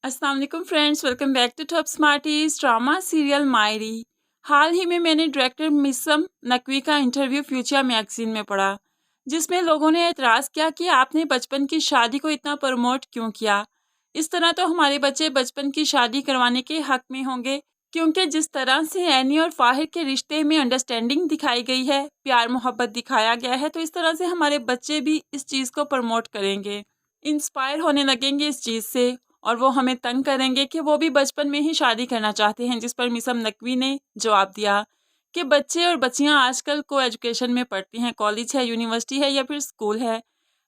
अस्सलाम वालेकुम friends, welcome back to top smarties drama serial Mayri. हाल ही में मैंने डायरेक्टर मिसम नकवी का इंटरव्यू फ्यूचर मैगजीन में पढ़ा, जिसमें लोगों ने एतराज़ किया कि आपने बचपन की शादी को इतना प्रमोट क्यों किया। इस तरह तो हमारे बच्चे बचपन की शादी करवाने के हक में होंगे, क्योंकि जिस तरह से एनी और फाहिर के रिश्ते में अंडरस्टैंडिंग दिखाई गई है, प्यार मोहब्बत दिखाया गया है, तो इस तरह से हमारे बच्चे भी इस चीज़ को प्रमोट करेंगे, इंस्पायर होने लगेंगे इस चीज़ से, और वो हमें तंग करेंगे कि वो भी बचपन में ही शादी करना चाहते हैं। जिस पर मिसम नकवी ने जवाब दिया कि बच्चे और बच्चियां आजकल को एजुकेशन में पढ़ती हैं, कॉलेज है, यूनिवर्सिटी है या फिर स्कूल है।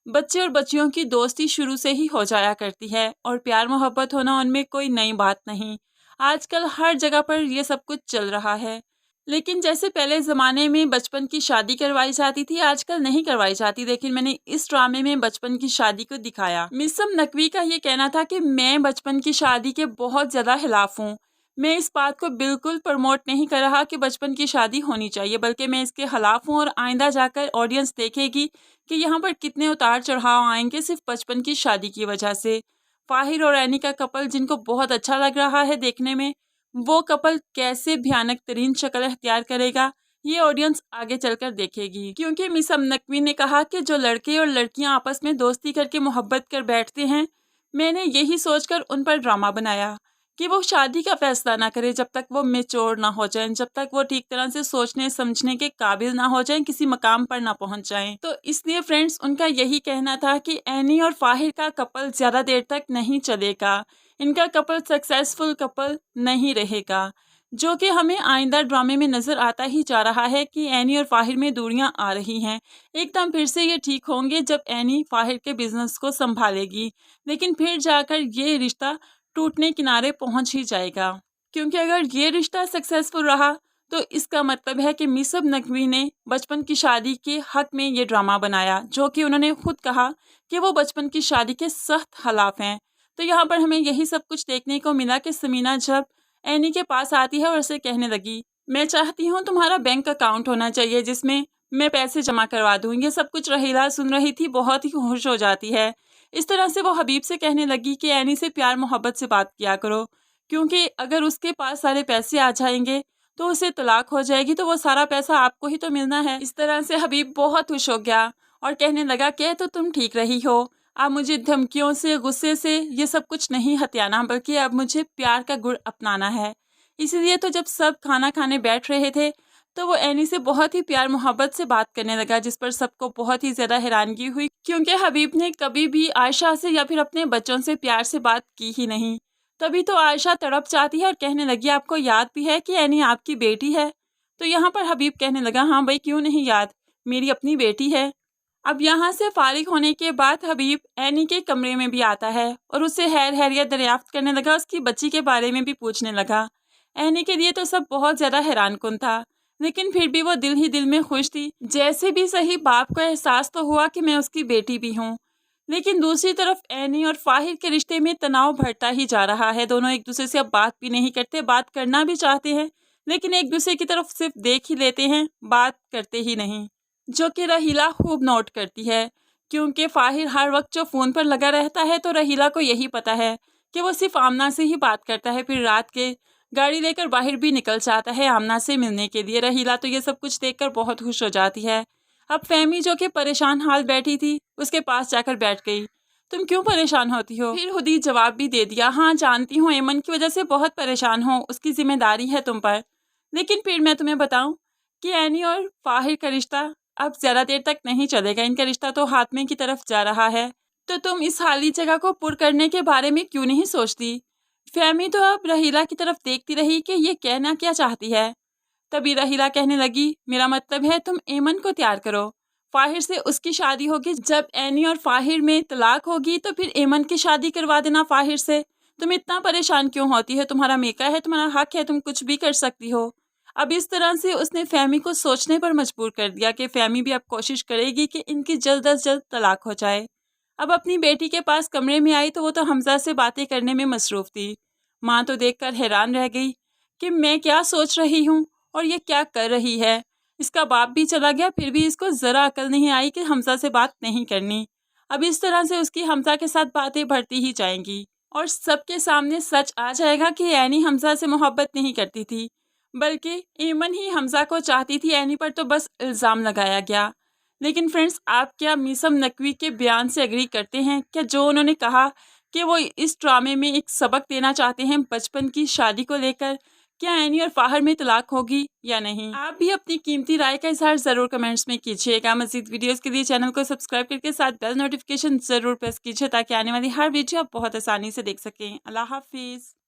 बच्चे और बच्चियों की दोस्ती शुरू से ही हो जाया करती है और प्यार मोहब्बत होना उनमें कोई नई बात नहीं। आजकल हर जगह पर ये सब कुछ चल रहा है। लेकिन जैसे पहले ज़माने में बचपन की शादी करवाई जाती थी, आजकल नहीं करवाई जाती। लेकिन मैंने इस ड्रामे में बचपन की शादी को दिखाया। मिसम नकवी का ये कहना था कि मैं बचपन की शादी के बहुत ज़्यादा खिलाफ हूँ। मैं इस बात को बिल्कुल प्रमोट नहीं कर रहा कि बचपन की शादी होनी चाहिए, बल्कि मैं इसके खिलाफ हूँ और आइंदा जाकर ऑडियंस देखेगी कि यहाँ पर कितने उतार चढ़ाव आएंगे सिर्फ बचपन की शादी की वजह से। फाहिर और एनी का कपल, जिनको बहुत अच्छा लग रहा है देखने में, वो कपल कैसे भयानक तरीन शक्ल अख्तियार करेगा, ये ऑडियंस आगे चलकर देखेगी। क्योंकि मिसम नकवी ने कहा कि जो लड़के और लड़कियां आपस में दोस्ती करके मोहब्बत कर बैठते हैं, मैंने यही सोचकर उन पर ड्रामा बनाया कि वो शादी का फैसला ना करें जब तक वो मेच्योर ना हो जाएं, जब तक वो ठीक तरह से सोचने समझने के काबिल ना हो जाएं, किसी मकाम पर ना पहुंच जाएं। तो इसलिए फ्रेंड्स, उनका यही कहना था कि एनी और फाहिर का कपल ज़्यादा देर तक नहीं चलेगा, इनका कपल सक्सेसफुल कपल नहीं रहेगा, जो कि हमें आइंदा ड्रामे में नज़र आता ही जा रहा है कि एनी और फाहिर में दूरियां आ रही हैं। एकदम फिर से ये ठीक होंगे जब एनी फाहिर के बिजनेस को संभालेगी, लेकिन फिर जाकर ये रिश्ता टूटने किनारे पहुंच ही जाएगा। क्योंकि अगर ये रिश्ता सक्सेसफुल रहा तो इसका मतलब है कि मिसब नकवी ने बचपन की शादी के हक में ये ड्रामा बनाया, जो कि उन्होंने खुद कहा कि वो बचपन की शादी के सख्त खिलाफ हैं। तो यहाँ पर हमें यही सब कुछ देखने को मिला कि समीना जब एनी के पास आती है और उसे कहने लगी, मैं चाहती हूँ तुम्हारा बैंक अकाउंट होना चाहिए जिसमें मैं पैसे जमा करवा दूँ। ये सब कुछ रहीला सुन रही थी, बहुत ही खुश हो जाती है। इस तरह से वो हबीब से कहने लगी कि एनी से प्यार मोहब्बत से बात किया करो, क्योंकि अगर उसके पास सारे पैसे आ जाएंगे तो उसे तलाक हो जाएगी, तो वो सारा पैसा आपको ही तो मिलना है। इस तरह से हबीब बहुत खुश हो गया और कहने लगा कि तो तुम ठीक रही हो, अब मुझे धमकियों से, गुस्से से ये सब कुछ नहीं हथियाना, बल्कि अब मुझे प्यार का गुण अपनाना है। इसीलिए तो जब सब खाना खाने बैठ रहे थे तो वो एनी से बहुत ही प्यार मोहब्बत से बात करने लगा, जिस पर सबको बहुत ही ज़्यादा हैरानगी हुई, क्योंकि हबीब ने कभी भी आयशा से या फिर अपने बच्चों से प्यार से बात की ही नहीं। तभी तो आयशा तड़प जाती है और कहने लगी, आपको याद भी है कि एनी आपकी बेटी है? तो यहाँ पर हबीब कहने लगा, हाँ भाई, क्यों नहीं याद, मेरी अपनी बेटी है। अब यहाँ से फारिग होने के बाद हबीब एनी के कमरे में भी आता है और उससे हैरियत दरियाफ्त करने लगा, उसकी बच्ची के बारे में भी पूछने लगा। एनी के लिए तो सब बहुत ज़्यादा हैरानकुन था, लेकिन फिर भी वो दिल ही दिल में खुश थी। जैसे भी सही, बाप को एहसास तो हुआ कि मैं उसकी बेटी भी हूँ। लेकिन दूसरी तरफ एनी और फाहिर के रिश्ते में तनाव बढ़ता ही जा रहा है। दोनों एक दूसरे से अब बात भी नहीं करते, बात करना भी चाहते हैं लेकिन एक दूसरे की तरफ सिर्फ देख ही लेते हैं, बात करते ही नहीं, जो कि रहीला खूब नोट करती है। क्योंकि फाहिर हर वक्त जो फ़ोन पर लगा रहता है, तो रहीला को यही पता है कि वो सिर्फ आमना से ही बात करता है। फिर रात के गाड़ी लेकर बाहर भी निकल जाता है आमना से मिलने के लिए। रहीला तो ये सब कुछ देखकर बहुत खुश हो जाती है। अब फहमी, जो कि परेशान हाल बैठी थी, उसके पास जाकर बैठ गई। तुम क्यों परेशान होती हो? फिर खुद ही जवाब भी दे दिया, हाँ जानती हूँ, एमन की वजह से बहुत परेशान हो, उसकी जिम्मेदारी है तुम पर। लेकिन फिर मैं तुम्हें बताऊं कि एनी और फाहिर का रिश्ता अब ज़्यादा देर तक नहीं चलेगा, इनका रिश्ता तो हाथमे की तरफ जा रहा है। तो तुम इस खाली जगह को पुर करने के बारे में क्यों नहीं सोचती? फहमी तो अब रहीला की तरफ देखती रही कि ये कहना क्या चाहती है। तभी रहीला कहने लगी, मेरा मतलब है तुम एमन को तैयार करो, फाहिर से उसकी शादी होगी। जब एनी और फाहिर में तलाक होगी तो फिर एमन की शादी करवा देना फाहिर से। तुम इतना परेशान क्यों होती है? तुम्हारा मेका है, तुम्हारा हक है, तुम कुछ भी कर सकती हो। अब इस तरह से उसने फहमी को सोचने पर मजबूर कर दिया कि फहमी भी अब कोशिश करेगी कि इनकी जल्द अज जल्द तलाक हो जाए। अब अपनी बेटी के पास कमरे में आई तो वो तो हमजा से बातें करने में मसरूफ़ थी। माँ तो देखकर हैरान रह गई कि मैं क्या सोच रही हूँ और ये क्या कर रही है। इसका बाप भी चला गया, फिर भी इसको ज़रा अकल नहीं आई कि हमजा से बात नहीं करनी। अब इस तरह से उसकी हमजा के साथ बातें बढ़ती ही जाएंगी। और सबके सामने सच आ जाएगा कि एनी हमजा से मोहब्बत नहीं करती थी, बल्कि एमन ही हमजा को चाहती थी। एनी पर तो बस इल्ज़ाम लगाया गया। लेकिन फ्रेंड्स, आप क्या मीसम नकवी के बयान से एग्री करते हैं? क्या जो उन्होंने कहा कि वो इस ड्रामे में एक सबक देना चाहते हैं बचपन की शादी को लेकर, क्या एनी और फाहर में तलाक होगी या नहीं? आप भी अपनी कीमती राय का इजहार ज़रूर कमेंट्स में कीजिएगा। मज़ीद वीडियोस के लिए चैनल को सब्सक्राइब करके साथ बेल नोटिफिकेशन ज़रूर प्रेस कीजिए ताकि आने वाली हर वीडियो आप बहुत आसानी से देख सकें। अल्लाह हाफिज़।